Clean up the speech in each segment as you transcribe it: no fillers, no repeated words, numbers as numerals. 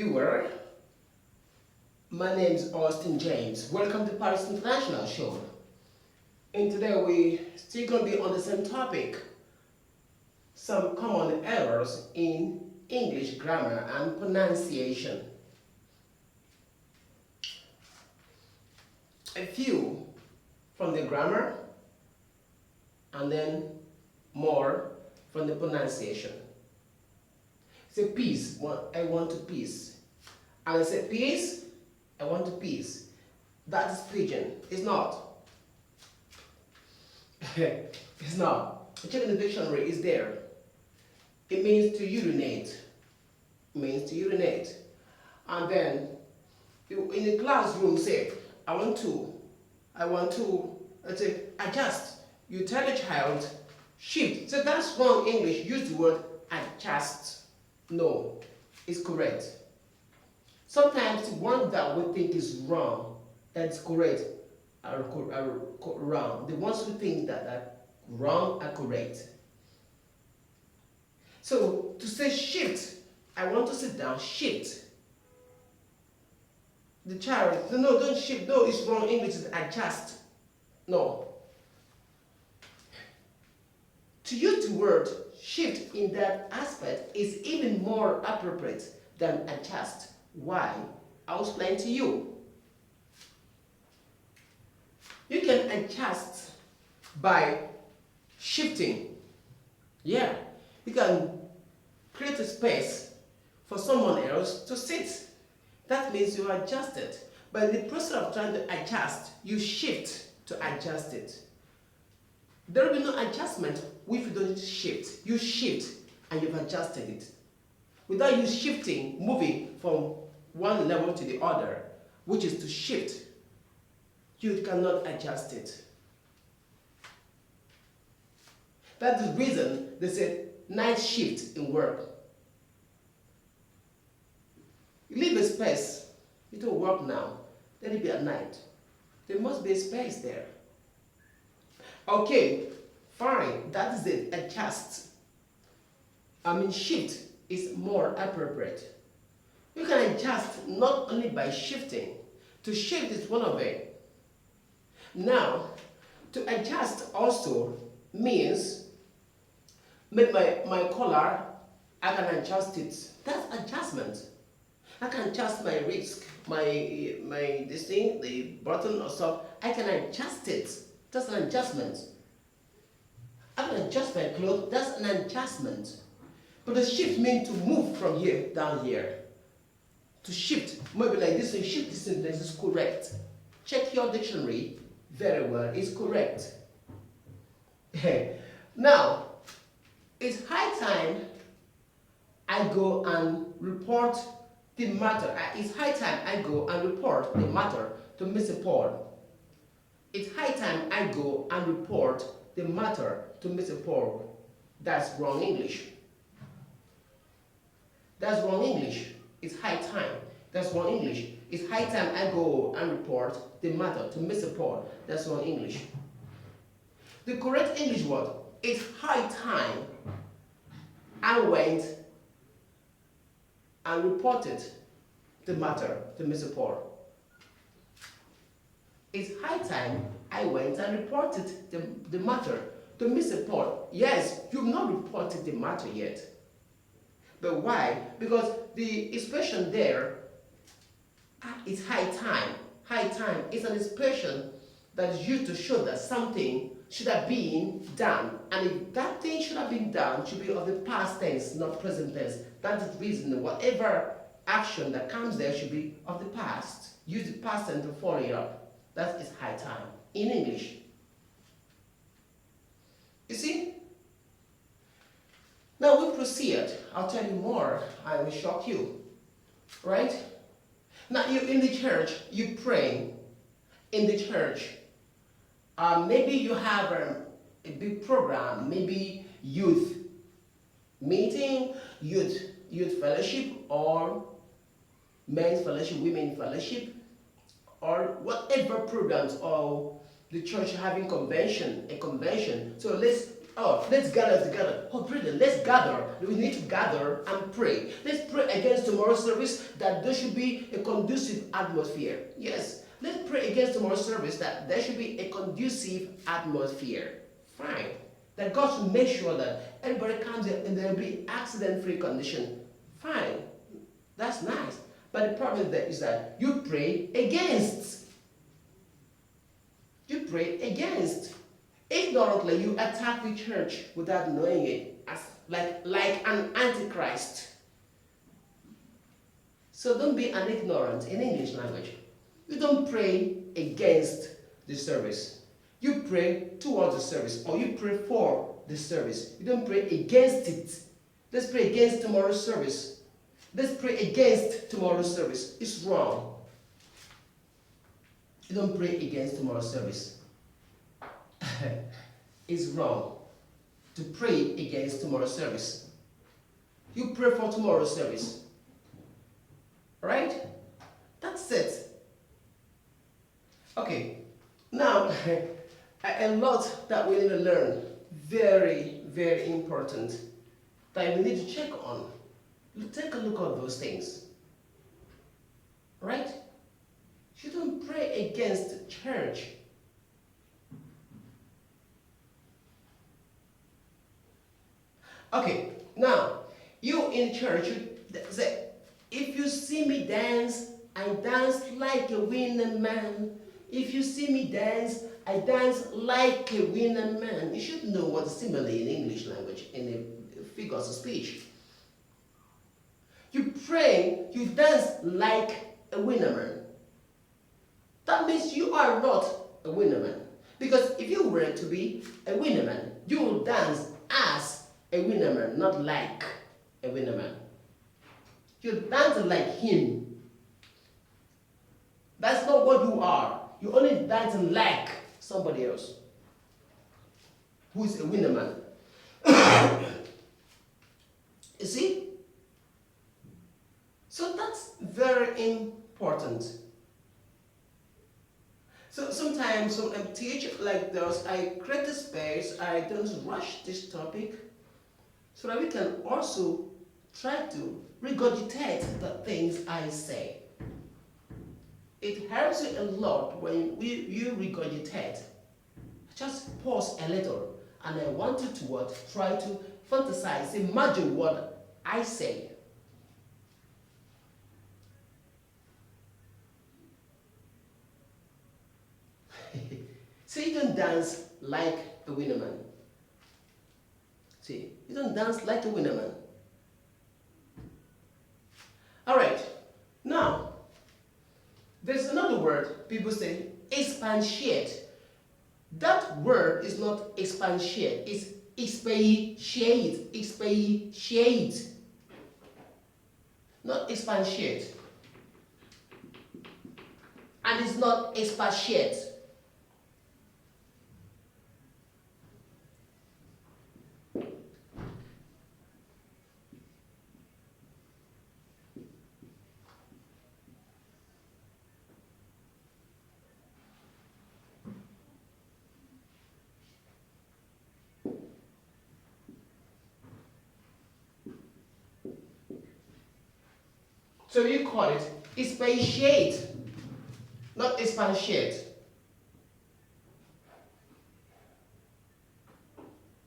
viewer. My name is Austin James. Welcome to Paris International Show. And today we still going to be on the same topic. Some common errors in English grammar and pronunciation. A few from the grammar and then more from the pronunciation. Say peace, I want to peace. And I say peace, I want to peace. That is pigeon. It's not. It's not. Check in the dictionary, it's there. It means to urinate. It means to urinate. And then in the classroom say, I want to, let's say, adjust. You tell a child, shift. So that's wrong English. Use the word adjust. No, it's correct. Sometimes the one that we think is wrong, that's correct, are wrong. The ones who think that are wrong are correct. So to say shift, I want to sit down, shift. The child, no, don't shift, no, it's wrong English, it's adjust. No. To use the word shift in that aspect is even more appropriate than adjust. Why? I'll explain to you. You can adjust by shifting. Yeah, you can create a space for someone else to sit. That means you adjust it. But in the process of trying to adjust, you shift to adjust it. There will be no adjustment if you don't shift. You shift and you've adjusted it. Without you shifting, moving from one level to the other, which is to shift, you cannot adjust it. That's the reason they said night shift in work. You leave a space, you don't work now, let it be at night. There must be a space there. Okay, fine, that is it, adjust. Shift is more appropriate. You can adjust not only by shifting. To shift is one of it. Now, to adjust also means make my collar, I can adjust it. That's adjustment. I can adjust my wrist, this thing, the button or stuff. I can adjust it. That's an adjustment. I can adjust my clothes. That's an adjustment. But the shift means to move from here down here. To shift, maybe like this, and shift this, and this is correct. Check your dictionary very well. It's correct. Now, it's high time I go and report the matter. It's high time I go and report the matter to Mr. Paul. It's high time I go and report the matter to Mr. Paul. That's wrong English. That's wrong English. It's high time. That's wrong English. It's high time I go and report the matter to Mr. Paul. That's wrong English. The correct English word is high time I went and reported the matter to Mr. Paul. It's high time I went and reported the matter to Mr. Paul. Yes, you've not reported the matter yet. But why? Because the expression there is high time. High time is an expression that is used to show that something should have been done. And if that thing should have been done, should be of the past tense, not present tense. That is the reason whatever action that comes there should be of the past. Use the past tense to follow it up. That is high time in English. You see? Now we proceed. I'll tell you more. I will shock you. Right? Now you in the church, you pray in the church. Maybe you have a big program, maybe youth meeting, youth fellowship, or men's fellowship, women's fellowship, or whatever programs, or the church having a convention. So let's Oh, let's gather together. Oh, brethren, let's gather. We need to gather and pray. Let's pray against tomorrow's service that there should be a conducive atmosphere. Yes, let's pray against tomorrow's service that there should be a conducive atmosphere. Fine. That God should make sure that everybody comes in and there will be accident-free condition. Fine. That's nice. But the problem there is that you pray against. You pray against. Ignorantly, you attack the church without knowing it, as like an antichrist. So don't be an ignorant in English language. You don't pray against the service. You pray towards the service, or you pray for the service. You don't pray against it. Let's pray against tomorrow's service. Let's pray against tomorrow's service. It's wrong. You don't pray against tomorrow's service. It's wrong to pray against tomorrow's service. You pray for tomorrow's service. Right? That's it. Okay. Now, a lot that we need to learn. Very, very important. That we need to check on. Take a look at those things. Right? You don't pray against church. Okay, now, you in church, you say, if you see me dance, I dance like a winning man. If you see me dance, I dance like a winning man. You should know what simile in English language, in the figures of speech. You pray, you dance like a winner man. That means you are not a winner man. Because if you were to be a winner man, you will dance as a winner man, not like a winner man. You dance like him. That's not what you are. You only dance like somebody else who is a winner man. You see? So that's very important. So sometimes when I teach like this, I create a space, I don't rush this topic, so that we can also try to regurgitate the things I say. It helps you a lot when you regurgitate. Just pause a little, and I want you to try to fantasize, imagine what I say. See, you don't dance like a winner man. See, you don't dance like a winner man. All right, now, there's another word people say, expatiate. That word is not expatiate, it's expatiate, expatiate, not expatiate. And it's not expatiate. So you call it expatiate, not expatiate.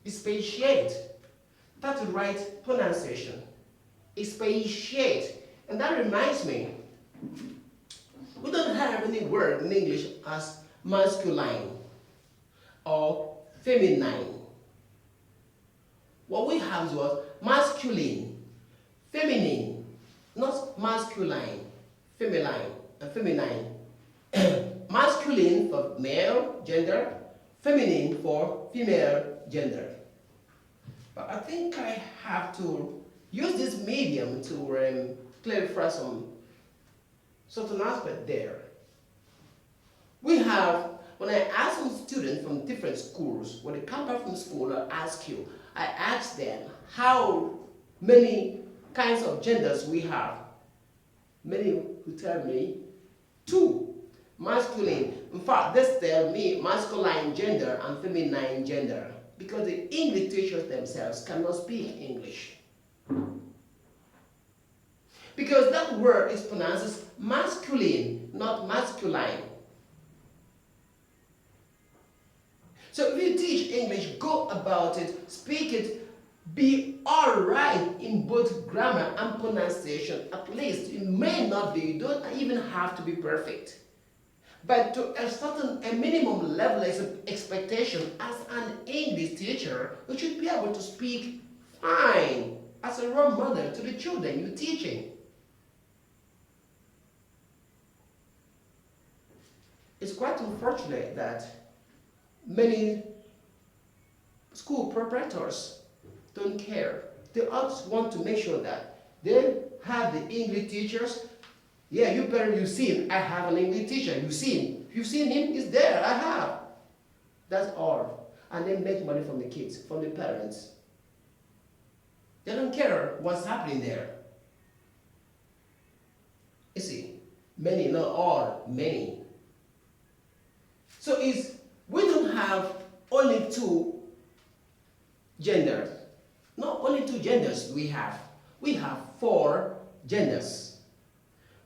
Expatiate. That's the right pronunciation. Expatiate. And that reminds me, we don't have any word in English as masculine or feminine. What we have is what? Masculine, feminine. Not masculine, feminine, and feminine. Masculine for male gender, feminine for female gender. But I think I have to use this medium to clarify some certain aspect there. We have, when I ask some students from different schools, when they come back from school, I ask them how many kinds of genders we have. Many who tell me 2, masculine. In fact, they tell me masculine gender and feminine gender. because the English teachers themselves cannot speak English. Because that word is pronounced as masculine, not masculine. So if you teach English, go about it, speak it, be all right in both grammar and pronunciation. At least you may not be, you don't even have to be perfect. But to a minimum level of expectation as an English teacher, you should be able to speak fine as a role model to the children you're teaching. It's quite unfortunate that many school proprietors don't care. They also want to make sure that they have the English teachers. Yeah, you parents, you've seen, I have an English teacher, you've seen. If you've seen him, he's there, I have. That's all. And they make money from the kids, from the parents. They don't care what's happening there. You see, many, not all, many. So we don't have only two genders. Not only two genders we have. We have 4 genders.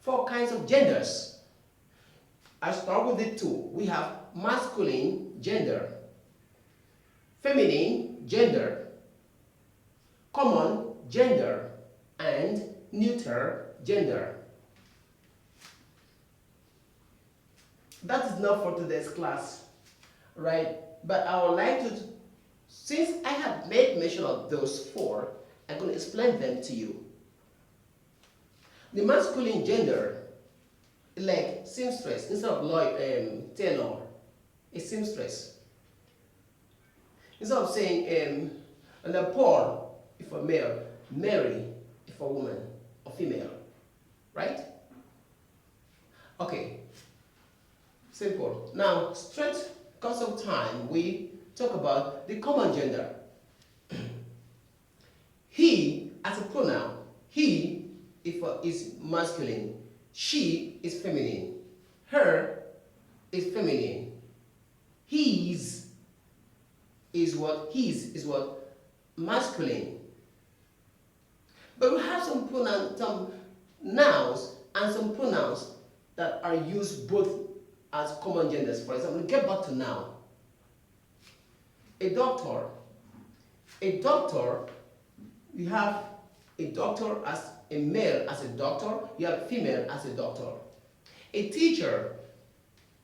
4 kinds of genders. I start with the 2. We have masculine gender, feminine gender, common gender, and neuter gender. That is not for today's class, right? But I would like to, since I have made mention of those 4, I'm going to explain them to you. The masculine gender, like seamstress, instead of tailor, a seamstress. Instead of saying, and then Paul, if a male, Mary, if a woman, or female, right? Okay. Simple. Now, straight because of time, we talk about the common gender. He as a pronoun. He is masculine. She is feminine. Her is feminine. His is what? His is what? Masculine. But we have some nouns and some pronouns that are used both as common genders. For example, get back to now. A doctor. A doctor, you have a doctor as a male as a doctor, you have a female as a doctor. A teacher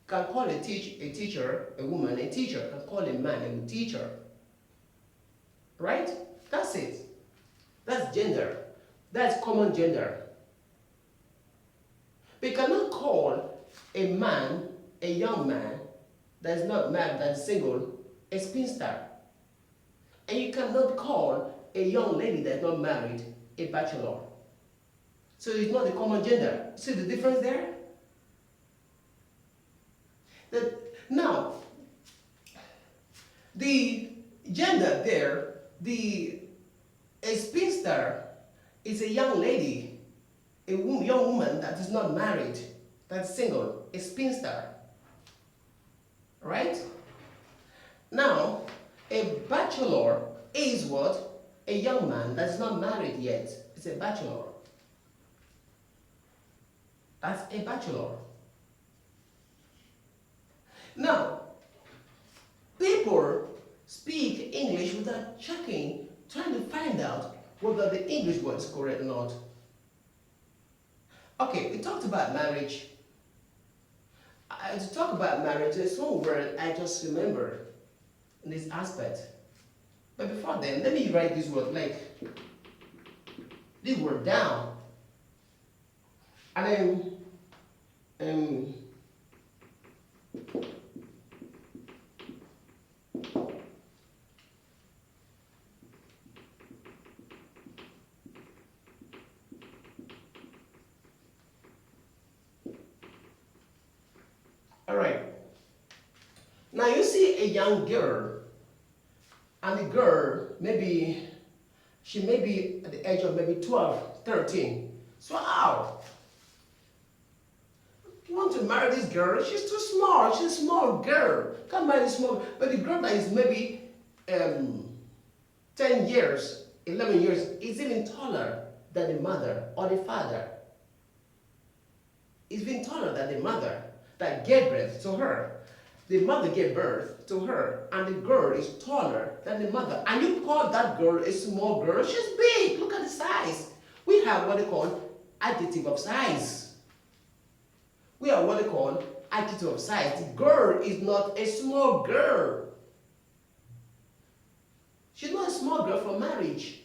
can call a teacher a woman, a teacher can call a man a teacher. Right? That's it. That's gender. That's common gender. We cannot call a man, a young man that is not married, that is single, a spinster. And you cannot call a young lady that is not married a bachelor. So it's not a common gender. See the difference there? Now, the gender there, a spinster is a young lady, a young woman that is not married, that's single, a spinster. Right? Now, a bachelor is what? A young man that's not married yet. It's a bachelor. That's a bachelor. Now, people speak English without checking, trying to find out whether the English word is correct or not. Okay, we talked about marriage. To talk about marriage, there's one word I just remember in this aspect. But before then, let me write this word, like this word down. And then, all right. Now you see a young girl, and the girl, she may be at the age of maybe 12, 13. So how? You want to marry this girl? She's too small. She's a small girl. Can't marry this small. But the girl that is maybe um, 10 years, 11 years is even taller than the mother or the father. Is even taller than the mother that gave birth to her. The mother gave birth to her, and the girl is taller than the mother. And you call that girl a small girl? She's big. Look at the size. We have what they call adjective of size. We have what they call adjective of size. The girl is not a small girl. She's not a small girl for marriage.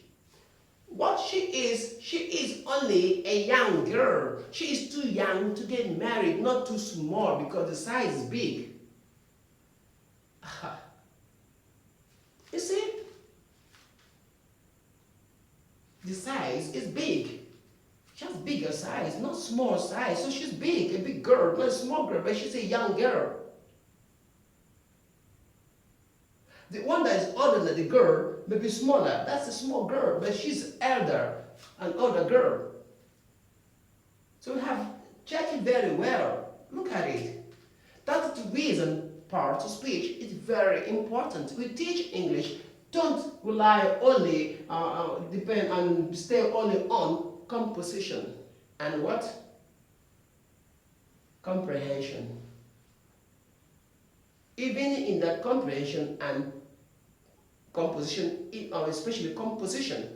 What she is only a young girl. She is too young to get married, not too small because the size is big. You see? The size is big. She has bigger size, not small size. So she's big, a big girl, not a small girl, but she's a young girl. The one that is older than the girl may be smaller. That's a small girl, but she's elder, an older girl. So we have checked it very well. Look at it. That's the reason part of speech is very important. We teach English. Don't rely only, depend and stay only on composition and what? Comprehension. Even in that comprehension and composition, especially composition,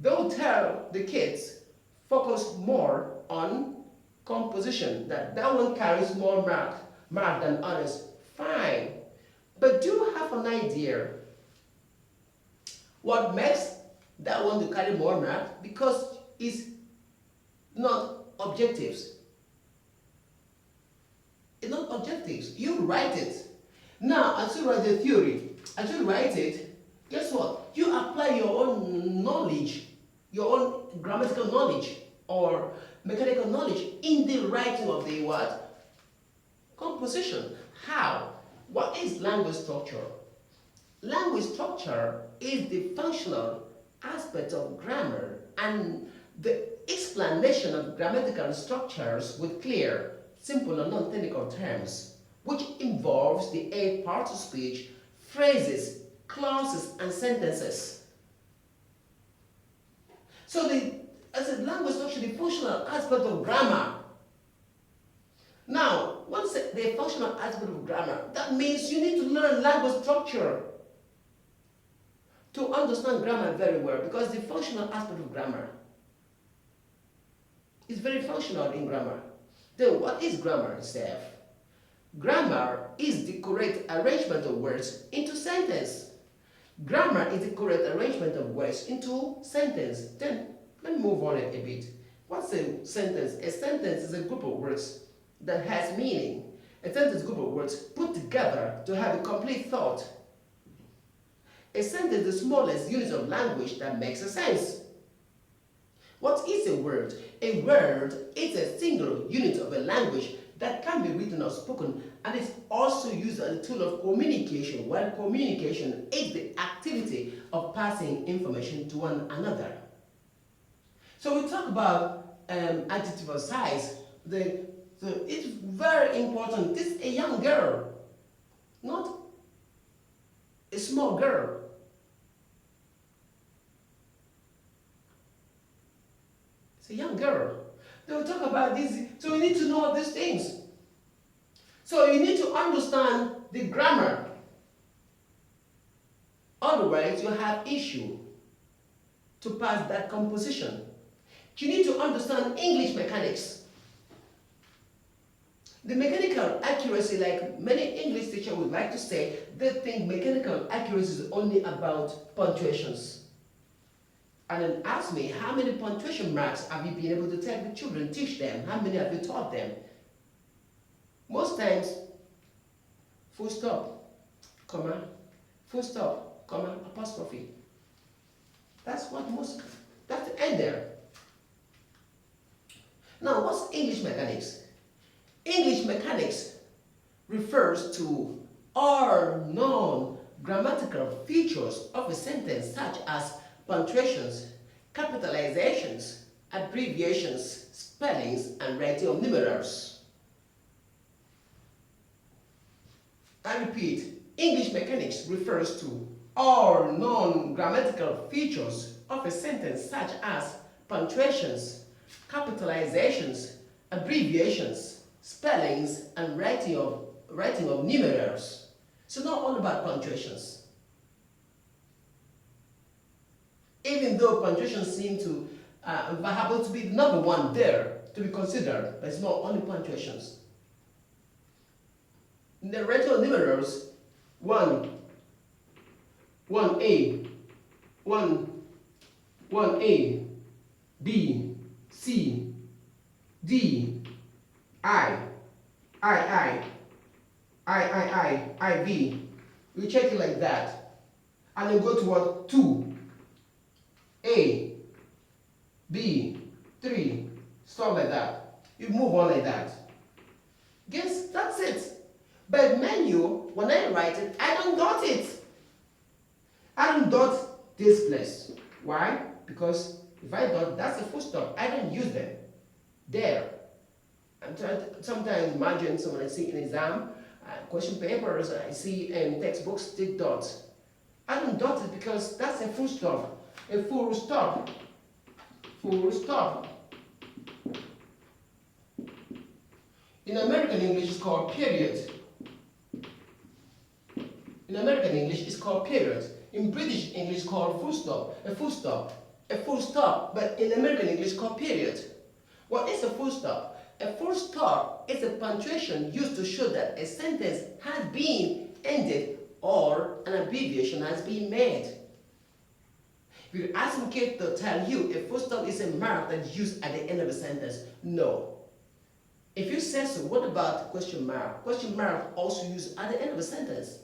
they'll tell the kids focus more on composition, that one carries more mark than others. Fine, but do you have an idea what makes that one to carry more mark? Because it's not objectives. It's not objectives. You write it. Now, as you write the theory, as you write it, guess what? You apply your own knowledge, your own grammatical knowledge or mechanical knowledge in the writing of the what? Composition. How? What is language structure? Language structure is the functional aspect of grammar and the explanation of grammatical structures with clear, simple and non-technical terms, which involves the 8 parts of speech, phrases, clauses, and sentences. So as a language structure, the functional aspect of grammar. Now, what's the functional aspect of grammar? That means you need to learn language structure to understand grammar very well, because the functional aspect of grammar is very functional in grammar. Then what is grammar itself? Grammar is the correct arrangement of words into sentence. Grammar is the correct arrangement of words into sentence. Then let me move on a bit. What's a sentence? A sentence is a group of words that has meaning. A sentence is a group of words put together to have a complete thought. A sentence is the smallest unit of language that makes a sense. What is a word? A word is a single unit of a language that can be written or spoken, and is also used as a tool of communication, while communication is the activity of passing information to one another. So we talk about adjective of size. It's very important. This is a young girl, not a small girl. It's a young girl. They will talk about this. So you need to know these things. So you need to understand the grammar. Otherwise, you have issue to pass that composition. You need to understand English mechanics. The mechanical accuracy, like many English teachers would like to say, they think mechanical accuracy is only about punctuations. And then ask me, how many punctuation marks have you been able to tell the children, teach them? How many have you taught them? Most times, full stop, comma, full stop, comma, apostrophe. That's the end there. Now, what's English mechanics? English mechanics refers to all known grammatical features of a sentence, such as punctuations, capitalizations, abbreviations, spellings, and writing of numerals. I repeat, English mechanics refers to all non-grammatical features of a sentence such as punctuations, capitalizations, abbreviations, spellings, and writing of numerals. So not all about punctuations. Even though punctuations seem to happen to be the number one there to be considered, but it's not only punctuations. In the writing of numerals, 1A, 1A, B, C, D, I, B. We check it like that. And then go to what? 2, A, B, 3, stuff like that. You move on like that. Guess that's it. But menu, when I write it, I don't dot it. I don't dot this place. Why? Because if I dot, that's a full stop. I don't use them. There. I'm trying to sometimes imagine someone I see in exam, question papers, I see textbooks, take dots. I don't dot it because that's a full stop. A full stop. Full stop. In American English, it's called period. In American English, it's called period. In British English, it's called full stop. A full stop. A full stop. But in American English, it's called period. What is a full stop? A full stop is a punctuation used to show that a sentence has been ended or an abbreviation has been made. If you ask me to tell you a full stop is a mark that's used at the end of a sentence, no. If you say so, what about question mark? Question mark also used at the end of a sentence.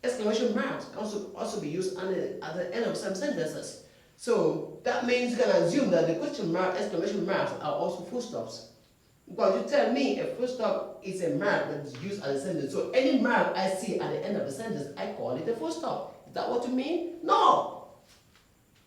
Exclamation marks can also be used at the end of some sentences. So that means you can assume that the question mark, exclamation marks are also full stops. Because you tell me a full stop is a mark that is used at a sentence. So any mark I see at the end of a sentence, I call it a full stop. Is that what you mean? No!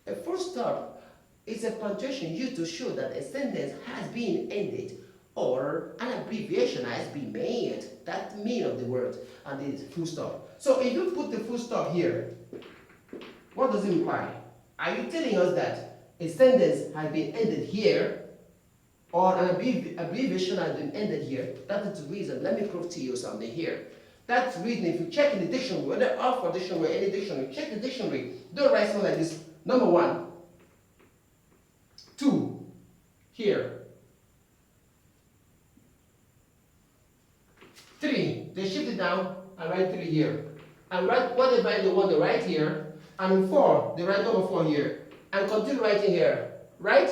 A full stop is a punctuation used to show that a sentence has been ended or an abbreviation has been made. That's the meaning of the word, and it is full stop. So if you put the full stop here, what does it imply? Are you telling us that a sentence has been ended here or an abbreviation has been ended here? That is the reason. Let me prove to you something here. That's the reason if you check in the dictionary, whether Oxford Dictionary or any dictionary, check the dictionary. Don't write something like this. Number 1, 2, here. 3, they shift it down and write 3 here. And write whatever they want to write here. And 4, they write number 4 here. And continue writing here. Right?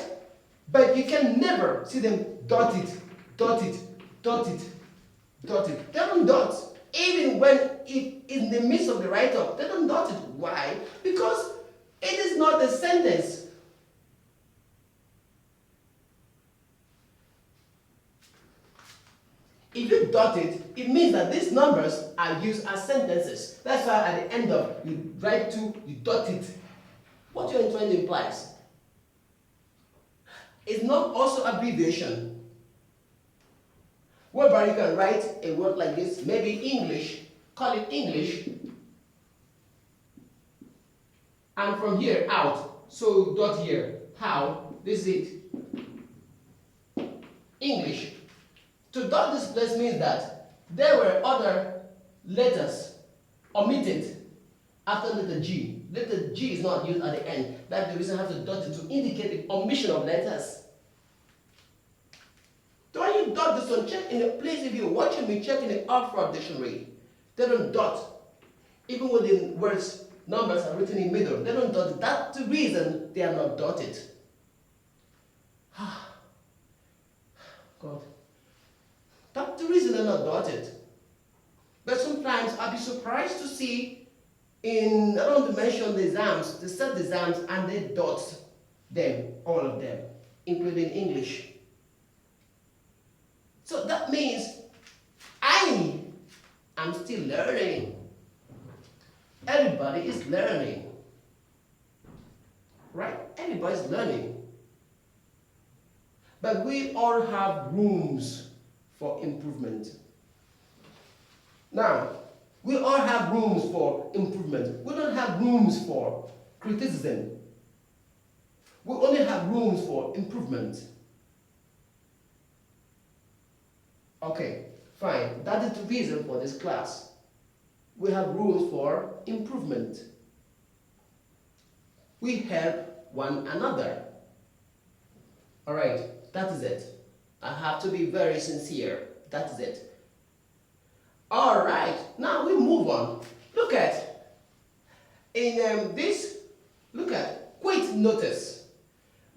But you can never see them dot it, dot it, dot it, dot it. They don't dot. Even when it is in the midst of the write-up, they don't dot it. Why? Because it is not a sentence. If you dot it, it means that these numbers are used as sentences. That's why at the end of you write 2, you dot it. What your intent implies. It's not also abbreviation. Whereby you can write a word like this, maybe English, call it English, and from here out, so dot here, how, this is it, English. To dot this place means that there were other letters omitted after letter G. Letter G is not used at the end. That's the reason I have to dot it to indicate the omission of letters. So when you dot this one, check in the place if you're watching me, check in the Oxford Dictionary. They don't dot. Even when the words, numbers are written in the middle, they don't dot it. That's the reason they are not dotted. God. That's the reason they're not dotted. But sometimes I'll be surprised to see I don't want to mention the exams, the set exams, and they dot them, all of them, including English. So that means I am still learning. Everybody is learning. Right? Everybody's learning. But we all have rooms for improvement. Now, We all have rooms for improvement. We don't have rooms for criticism. We only have rooms for improvement. Okay, fine. That is the reason for this class. We have rules for improvement. We help one another. Alright, that is it. I have to be very sincere. That is it. Alright, now we move on. Look at, look at quit notice.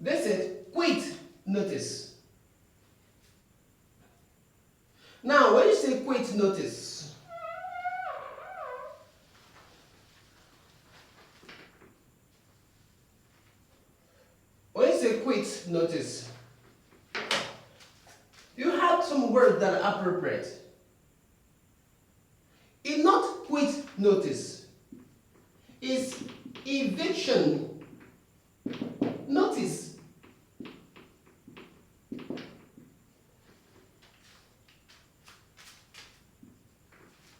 This is quit notice. Now, when you say quit notice, quit notice, you have some words that are appropriate. It's not quit notice, it's eviction notice.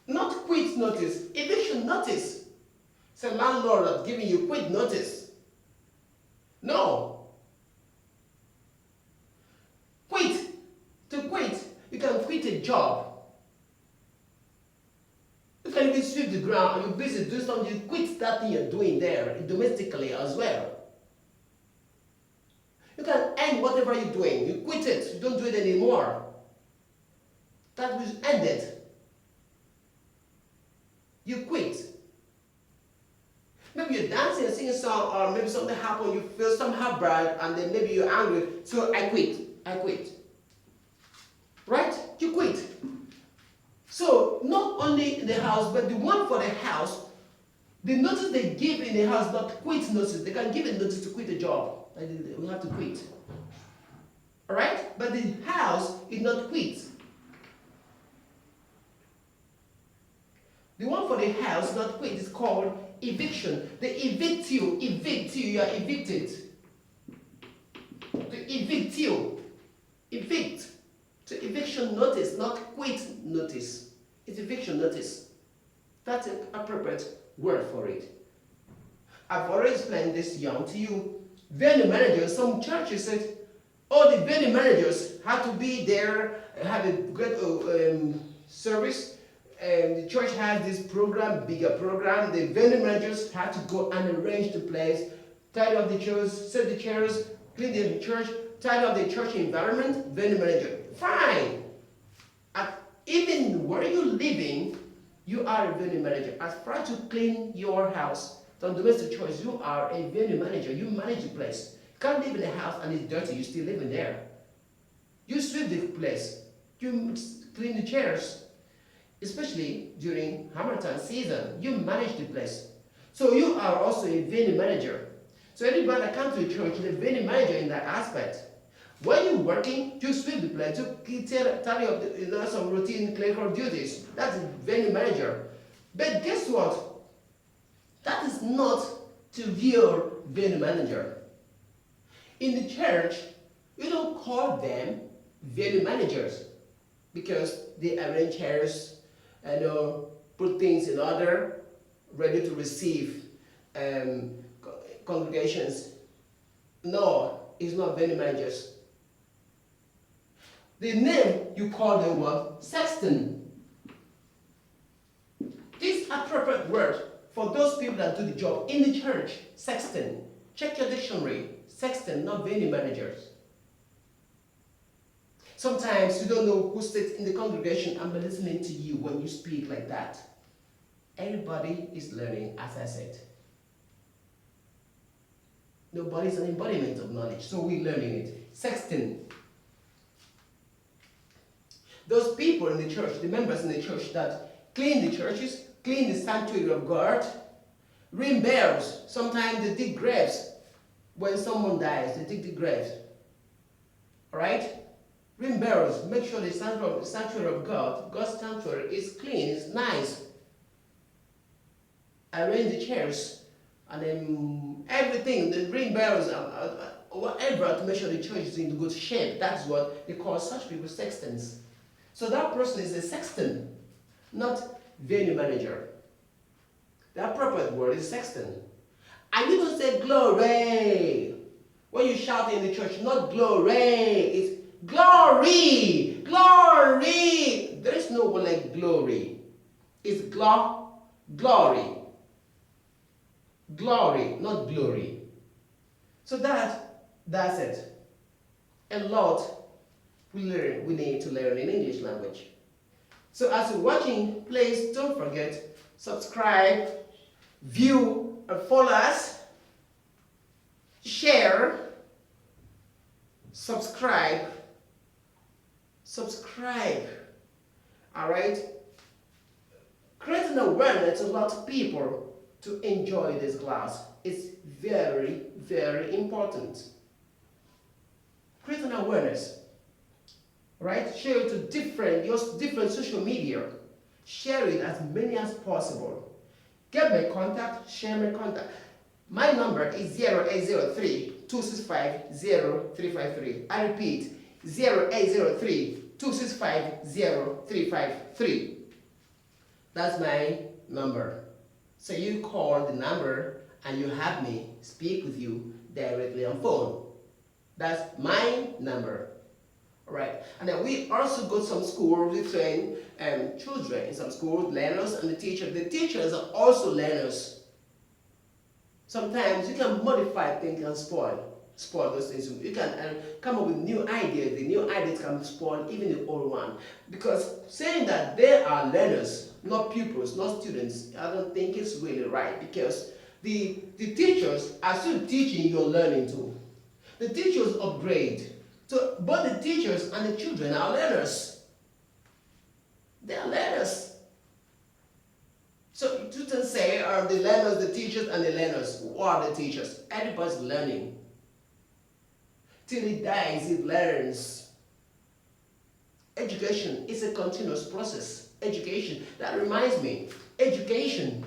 Not quit notice, eviction notice. It's a landlord that's giving you quit notice. No. Quit. To quit, you can quit a job. You can even sweep the ground and you're busy doing something, you quit that thing you're doing there domestically as well. You can end whatever you're doing. You quit it, you don't do it anymore. That will end it. You quit. Maybe you're dancing and singing a song, or maybe something happened, you feel somehow bad, and then maybe you're angry, so I quit. I quit. Right? You quit. So, not only in the house, but the one for the house, the notice they give in the house, not quit notice. They can give a notice to quit a job. We have to quit. Alright? But the house is not quit. The one for the house, not quit, is called eviction. They evict you, you are evicted. To evict you, evict. So eviction notice, not quit notice. It's eviction notice. That's an appropriate word for it. I've already explained this young to you. Venue managers, some churches said, oh, the venue managers have to be there, have a good service. The church has this program, bigger program. The venue managers have to go and arrange the place, tidy up the chairs, set the chairs, clean the church, tidy up the church environment. Venue manager, fine. Even where you're living, you are a venue manager. As far as to clean your house, on domestic church, you are a venue manager. You manage the place. You can't live in a house and it's dirty. You still live in there. You sweep the place. You clean the chairs. Especially during Hamilton season, you manage the place. So you are also a venue manager. So anybody that comes to a church is a venue manager in that aspect. When you're working, you sweep the place, you tally up some routine clerical duties. That's a venue manager. But guess what? That is not to your venue manager. In the church, you don't call them venue managers because they arrange chairs, and put things in order, ready to receive congregations. No, it's not venue managers. The name you call them what? Sexton. This appropriate word for those people that do the job in the church, sexton. Check your dictionary. Sexton, not venue managers. Sometimes you don't know who sits in the congregation and be listening to you when you speak like that. Everybody is learning, as I said. Nobody's an embodiment of knowledge, so we're learning it. Sexton. Those people in the church, the members in the church that clean the churches, clean the sanctuary of God, ring bells. Sometimes they dig graves. When someone dies, they dig the graves. Alright? Ring bells, make sure the sanctuary of God, God's sanctuary, is clean, is nice. Arrange the chairs, and then everything, the ring bells, whatever, to make sure the church is in good shape. That's what they call such people sextons. So that person is a sexton, not venue manager. The appropriate word is sexton. And you don't say glory. When you shout in the church, not glory, it's glory, glory. There is no word like glory. It's glory. Glory, not glory. So that's it. A lot we need to learn in English language. So as you're watching, please don't forget, subscribe, view, and follow us, share, subscribe, all right? Creating awareness to a lot of people to enjoy this class is very, very important. Create an awareness, right? Share it to different social media. Share it as many as possible. Get my contact, share my contact. My number is 0803-265-0353. I repeat, 0803-265-0353. That's my number. So you call the number and you have me speak with you directly on phone. That's my number. All right. And then we also go to some schools, we train children in some schools, learners and the teachers. The teachers are also learners. Sometimes you can modify things and spoil those things. You can come up with new ideas. The new ideas can spoil even the old one. Because saying that they are learners, not pupils, not students, I don't think it's really right. Because the teachers are still teaching, you're learning too. The teachers upgrade. So both the teachers and the children are learners. They are learners. So you can say the learners, the teachers, and the learners. Who are the teachers? Everybody's learning. Till he dies, he learns. Education is a continuous process. Education. That reminds me. Education.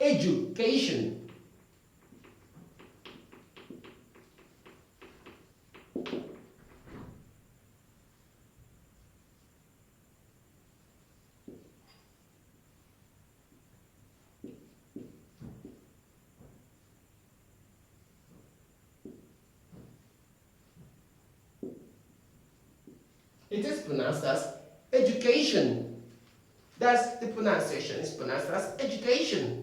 Education. It is pronounced as education. That's the pronunciation. It's pronounced as education.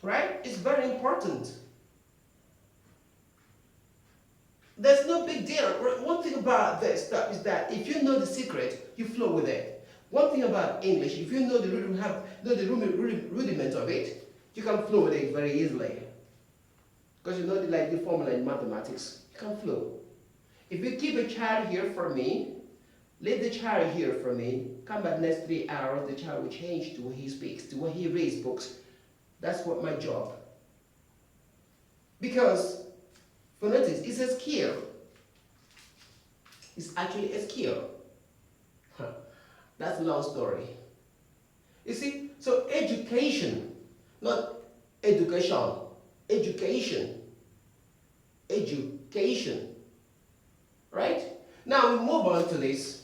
Right? It's very important. There's no big deal. One thing about this stuff is that if you know the secret, you flow with it. One thing about English, if you know the rudiment of it, you can flow with it very easily. Because you know the formula in mathematics. You can flow. If you keep a child here for me, leave the child here for me, come back next 3 hours, the child will change to what he speaks, to what he reads books. That's what my job. Because phonetics is a skill. It's actually a skill. That's a long story. You see, so education, not education. Education. Education. Right? Now we move on to this.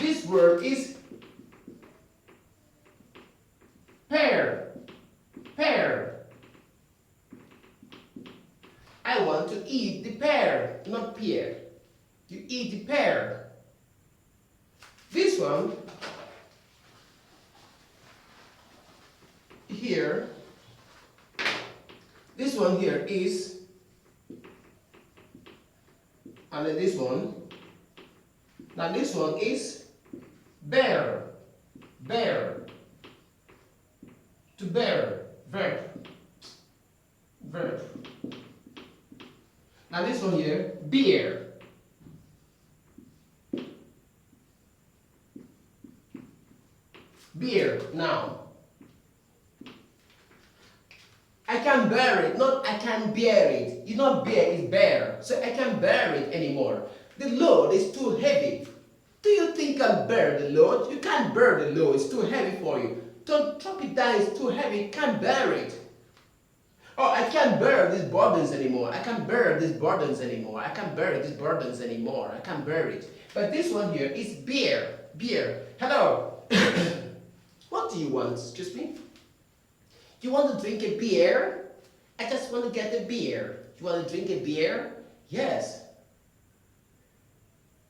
This word is pear. Pear. I want to eat the pear, not pear. You eat the pear. This one here, this one here is, and then this one. Now this one is bear. Bear. To bear. Verb. Verb. Now this one here, beer. Beer. Now, I can bear it, not I can bear it. It's not bear, it's bear. So I can't bear it anymore. The load is too heavy. Do you think I can bear the load? You can't bear the load, it's too heavy for you. Don't drop it down, it's too heavy, can't bear it. Oh, I can't bear these burdens anymore. I can't bear these burdens anymore. I can't bear these burdens anymore. I can't bear it. But this one here is beer. Beer. Hello. What do you want? Excuse me? You want to drink a beer? I just want to get a beer. You want to drink a beer? Yes.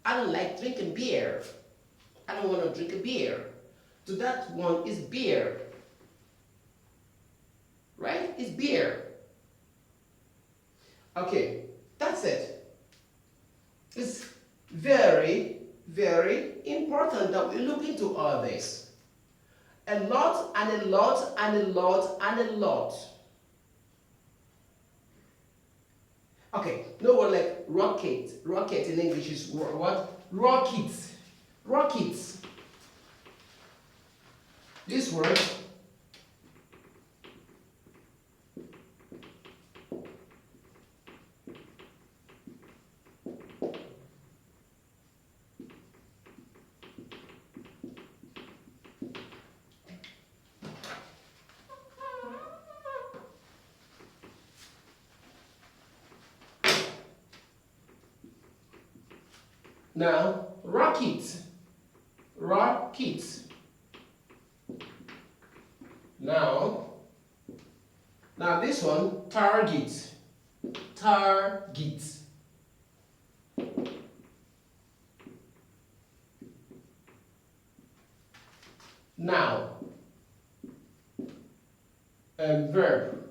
I don't like drinking beer. I don't want to drink a beer. So that one is beer. Right? It's beer. Okay, that's it. It's very, very important that we look into all this. A lot and a lot and a lot and a lot. Okay, no one like rocket. Rocket in English is what? Rockets. Rockets. This word now, rocket. Rocket. Now this one, target. Target. Now, verb.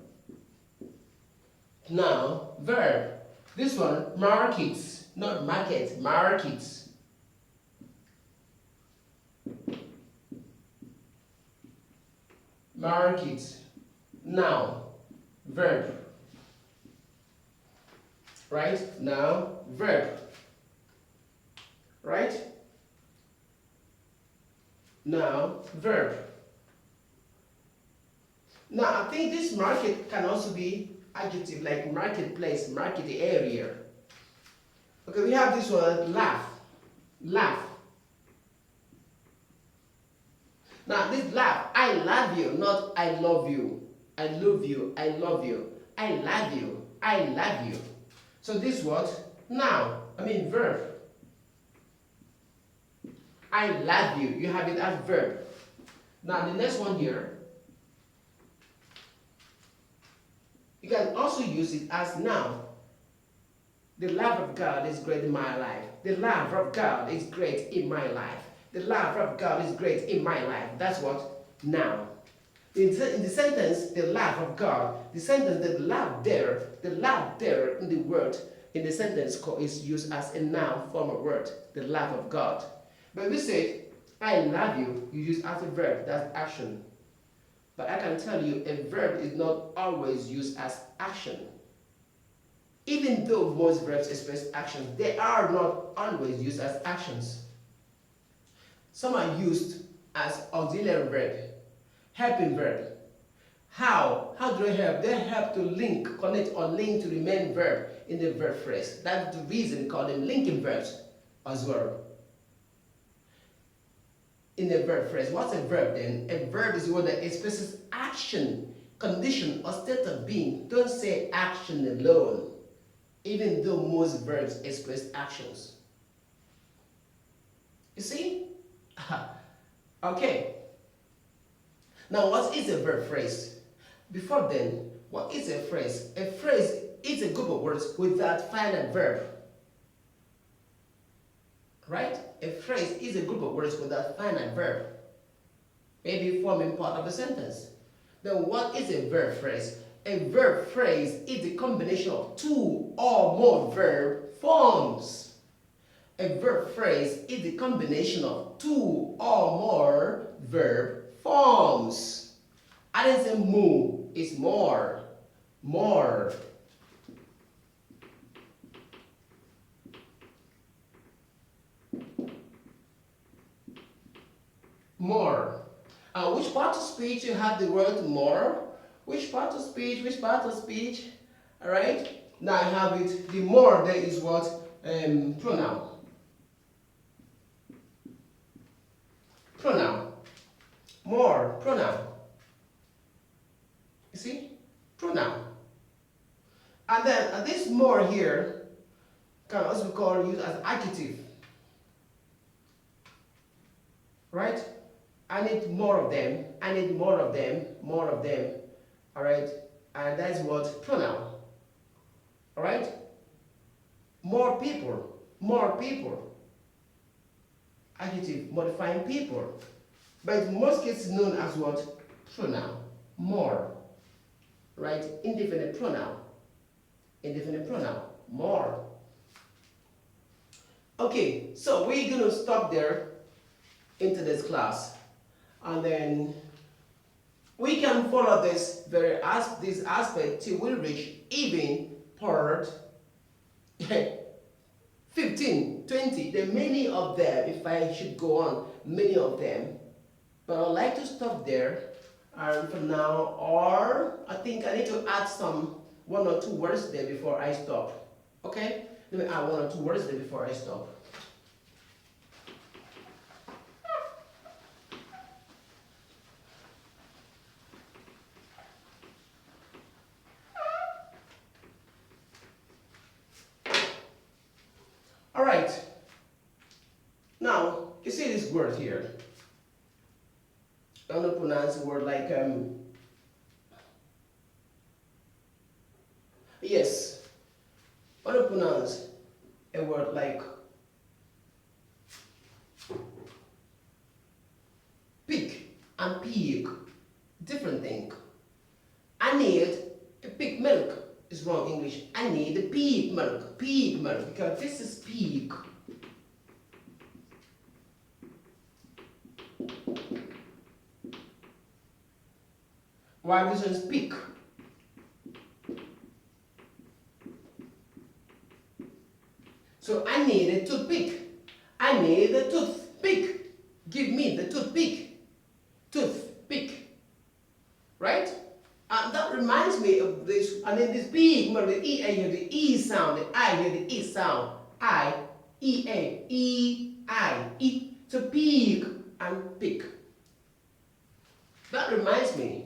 Now, verb. This one, markets, not market, markets. Markets. Now, verb. Right? Now, verb. Right? Now, verb. Now, I think this market can also be adjective like marketplace, market area. Okay, we have this one, laugh. Laugh. Now, this laugh, I love you, not I love you. I love you, I love you. I love you, I love you. So this what? Now, verb. I love you, you have it as verb. Now, the next one here, you can also use it as noun. The love of God is great in my life. The love of God is great in my life. The love of God is great in my life. That's what? Noun. In the sentence, the love of God, the sentence, the love there in the word, in the sentence is used as a noun form of word, the love of God. But if we say, I love you, you use as a verb, that's action. But I can tell you, a verb is not always used as action. Even though most verbs express action, they are not always used as actions. Some are used as auxiliary verb, helping verb. How? How do they help? They help to link, connect, or link to the main verb in the verb phrase. That's the reason we call them linking verbs as well. In the verb phrase, what's a verb then? A verb is one that expresses action, condition, or state of being. Don't say action alone, even though most verbs express actions. You see? Okay. Now, what is a verb phrase? Before then, what is a phrase? A phrase is a group of words without finite verb. Right? A phrase is a group of words without finite verb, maybe forming part of a sentence. Then what is a verb phrase? A verb phrase is the combination of two or more verb forms. A verb phrase is the combination of two or more verb forms. I didn't say more, it's more. More. More. Which part of speech you have the word more? Which part of speech? Which part of speech? All right. Now I have it. The more there is what? Pronoun. Pronoun. More, pronoun. You see? Pronoun. And then this more here can also be called used as adjective. Right? I need more of them. I need more of them. More of them. Alright? And that's what pronoun. Alright? More people. More people. Adjective modifying people. But in most cases known as what? Pronoun. More. Right? Indefinite pronoun. Indefinite pronoun. More. Okay, so we're going to stop there into this class. And then we can follow this aspect till we reach even part 15, 20. There are many of them, if I should go on, many of them. But I'd like to stop there for now, or I think I need to add one or two words there before I stop. Okay? Let me add one or two words there before I stop. Alright. Now, you see this word here. I'm going to pronounce a word like, yes, I'm going to pronounce a word like pig and pig, different thing. I need a pig milk, is wrong English. I need a pig milk, because this is pig. While this one is pig. So I need a toothpick. I need a toothpick. Give me the toothpick. Toothpick. Right? And that reminds me of this. And then this pig, the E, I hear the E sound. The I hear the E sound. I, E, A, E, I, E. So pig and pick. That reminds me.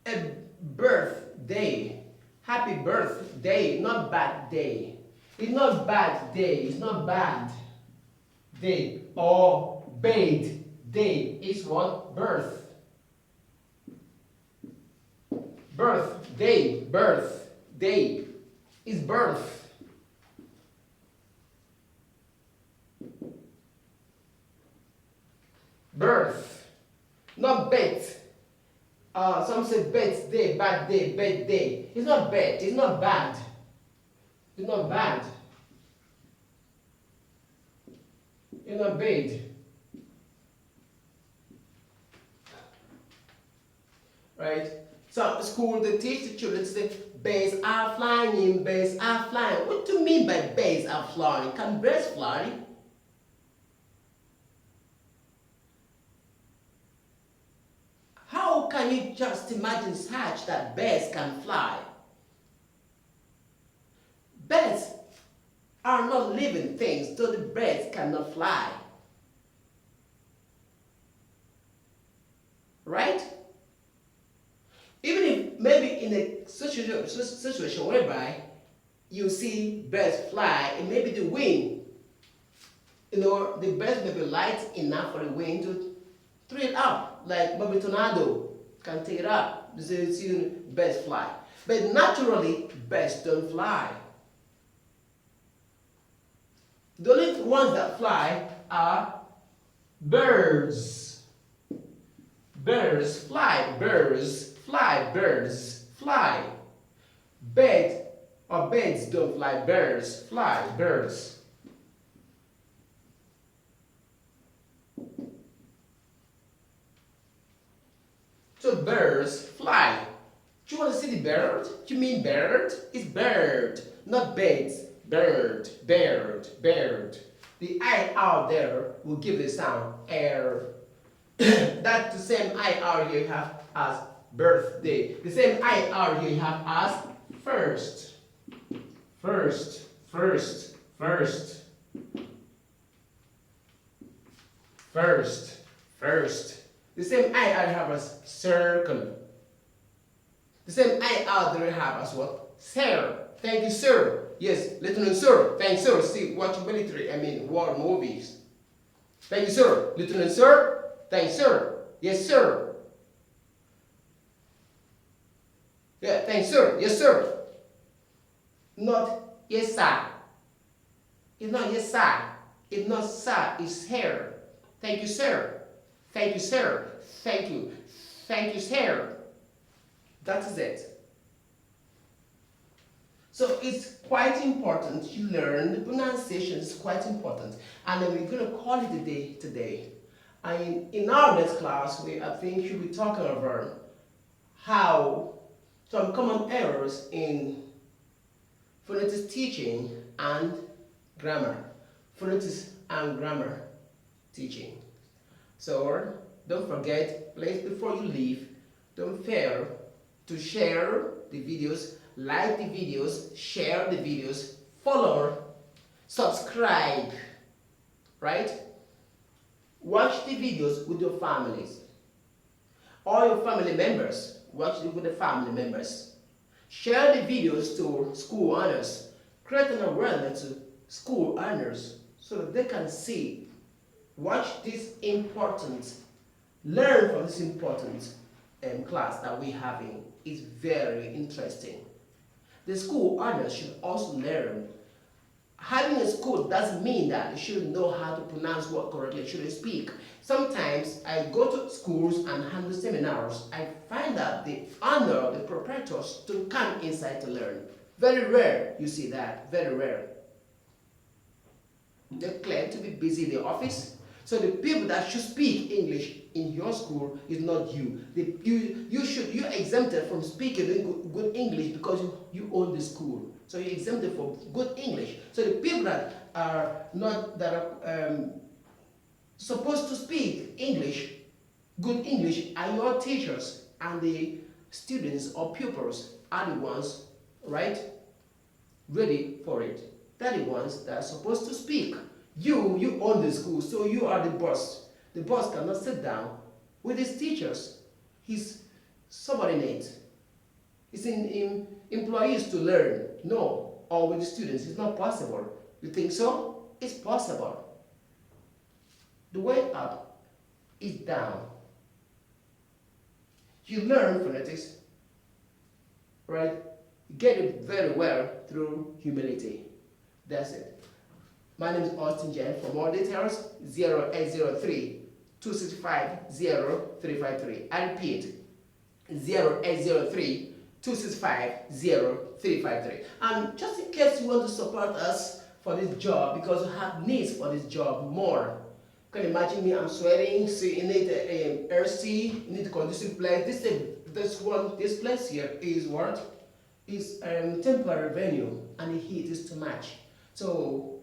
A birthday. Happy birthday, not bad day. It's not bad day, it's not bad day. Or bad day is what? Birth. Birthday, birthday is birth. Birth, not bed. Some say bad day, bad day, bad day. It's not bad, it's not bad. It's not bad. It's not bad. Right? So at school they teach the children to say birds are flying, birds are flying. What do you mean by birds are flying? Can birds fly? How can you just imagine such that birds can fly? Birds are not living things, so the birds cannot fly. Right? Even if maybe in a situation whereby you see birds fly, it may be the wind. You know, the birds may be light enough for the wind to throw it up, like maybe tornado can take it up. So you see birds fly. But naturally, birds don't fly. The only ones that fly are birds. Birds fly, birds fly, birds fly. Bird or birds don't fly, birds fly, birds. So birds fly. Do you want to see the bird? Do you mean bird? It's bird, not birds. Bird, bird, bird. The I out there will give the sound air. That's the same IR you have as birthday. The same IR you have as first. First, First, first, first, first. The same I have as circle. The same I have as what? Sir. Thank you, sir. Yes, Lieutenant Sir. Thank you, sir. See, watch war movies. Thank you, sir. Lieutenant Sir. Thank you, sir. Yes, sir. Yeah, thank you, sir. Yes, sir. Not yes, sir. It's not yes, sir. It's not sir. It's here. Thank you, sir. Thank you, sir. Thank you. Thank you, sir. That is it. So it's quite important you learn the pronunciation is quite important, and then we're going to call it a day today. And in our next class, I think you'll be talking about how some common errors in phonetics teaching and grammar, phonetics and grammar teaching. So don't forget, please, before you leave, don't fail to share the videos, like the videos, share the videos, follow, subscribe, right? Watch the videos with your families. All your family members, watch it with the family members. Share the videos to school owners. Create an awareness to school owners so that they can see. Watch this important, learn from this important class that we're having. It's very interesting. The school owners should also learn. Having a school doesn't mean that you should know how to pronounce word correctly, you shouldn't speak. Sometimes I go to schools and handle seminars. I find that the owner, the proprietors, to come inside to learn. Very rare you see that, very rare. They claim to be busy in the office. So the people that should speak English in your school is not you. You're exempted from speaking good English because you own the school. So you're exempted from good English. So the people that are supposed to speak English, good English, are your teachers, and the students or pupils are the ones, right, ready for it. They're the ones that are supposed to speak. You own the school, so you are the boss. The boss cannot sit down with his teachers, his subordinates, his employees to learn. No, or with the students, it's not possible. You think so? It's possible. The way up is down. You learn phonetics, right? Get it very well through humility. That's it. My name is Austin Jen. For more details, 0803 265 0353. I repeat, 0803 265 0353. And just in case you want to support us for this job, because you have needs for this job more. You can imagine me, I'm sweating, so you need a RC, you need a conducive place. This place here is what? Is temporary venue, and the heat is too much. So,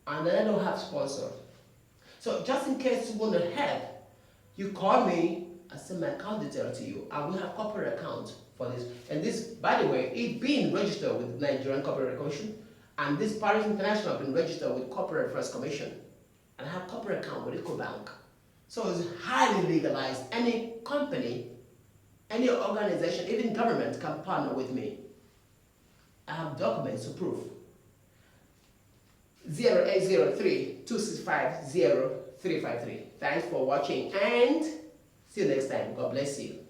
and then I don't have sponsor. So just in case you want to help, you call me, I send my account detail to you. I will have corporate account for this. And this, by the way, it's being registered with Nigerian Corporate Commission, and this Paris International has been registered with Corporate Affairs Commission, and I have corporate account with EcoBank. So it's highly legalized. Any company, any organization, even government can partner with me. I have documents to prove. 0803 265 0353. Thanks for watching, and see you next time. God bless you.